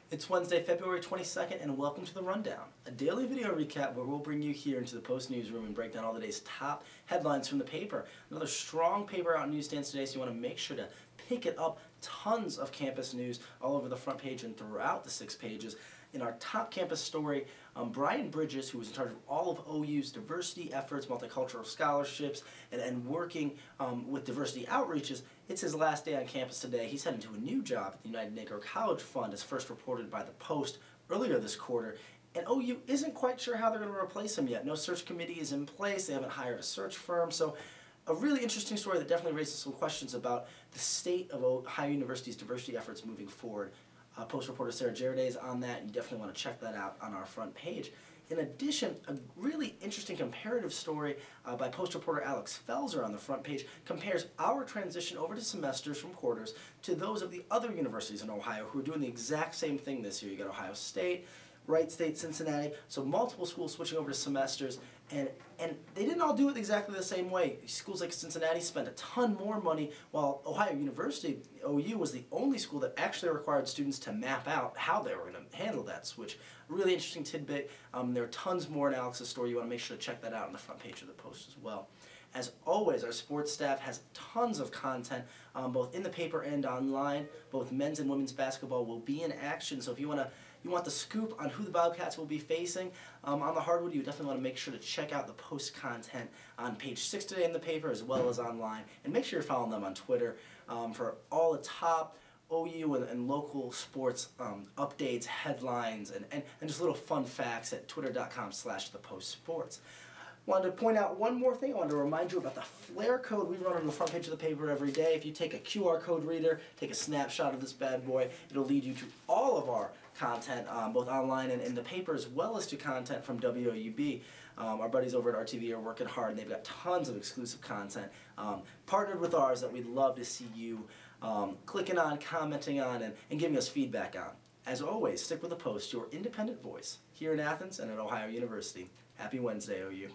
It's Wednesday, February 22nd, and welcome to The Rundown, a daily video recap where we'll bring you here into the Post newsroom and break down all the day's top headlines from the paper. Another strong paper out in newsstands today, so you want to make sure to pick it up. Tons of campus news all over the front page and throughout the 6 pages. In our top campus story, Brian Bridges, who was in charge of all of OU's diversity efforts, multicultural scholarships, and working with diversity outreaches, it's his last day on campus today. He's heading to a new job at the United Negro College Fund, as first reported by the Post earlier this quarter. And OU isn't quite sure how they're going to replace him yet. No search committee is in place. They haven't hired a search firm. So a really interesting story that definitely raises some questions about the state of Ohio University's diversity efforts moving forward. Post reporter Sarah Jaraday is on that, and you definitely want to check that out on our front page. In addition, a really interesting comparative story by Post reporter Alex Felser on the front page compares our transition over to semesters from quarters to those of the other universities in Ohio who are doing the exact same thing this year. You got Ohio State, Wright State, Cincinnati, so multiple schools switching over to semesters, and they didn't all do it exactly the same way. Schools like Cincinnati spent a ton more money, while Ohio University, OU, was the only school that actually required students to map out how they were going to handle that switch. A really interesting tidbit. There are tons more in Alex's story. You want to make sure to check that out on the front page of the Post as well. As always, our sports staff has tons of content, both in the paper and online. Both men's and women's basketball will be in action, so if you want the scoop on who the Bobcats will be facing on the hardwood, you definitely want to make sure to check out the Post content on page 6 today in the paper as well as online. And make sure you're following them on Twitter for all the top OU and local sports updates, headlines, and just little fun facts at twitter.com/thepostsports. Wanted to point out one more thing. I wanted to remind you about the Flare code we run on the front page of the paper every day. If you take a QR code reader, take a snapshot of this bad boy, it'll lead you to all of our content, both online and in the paper, as well as to content from WOUB. Our buddies over at RTV are working hard, and they've got tons of exclusive content partnered with ours that we'd love to see you clicking on, commenting on, and giving us feedback on. As always, stick with the Post, your independent voice, here in Athens and at Ohio University. Happy Wednesday, OU.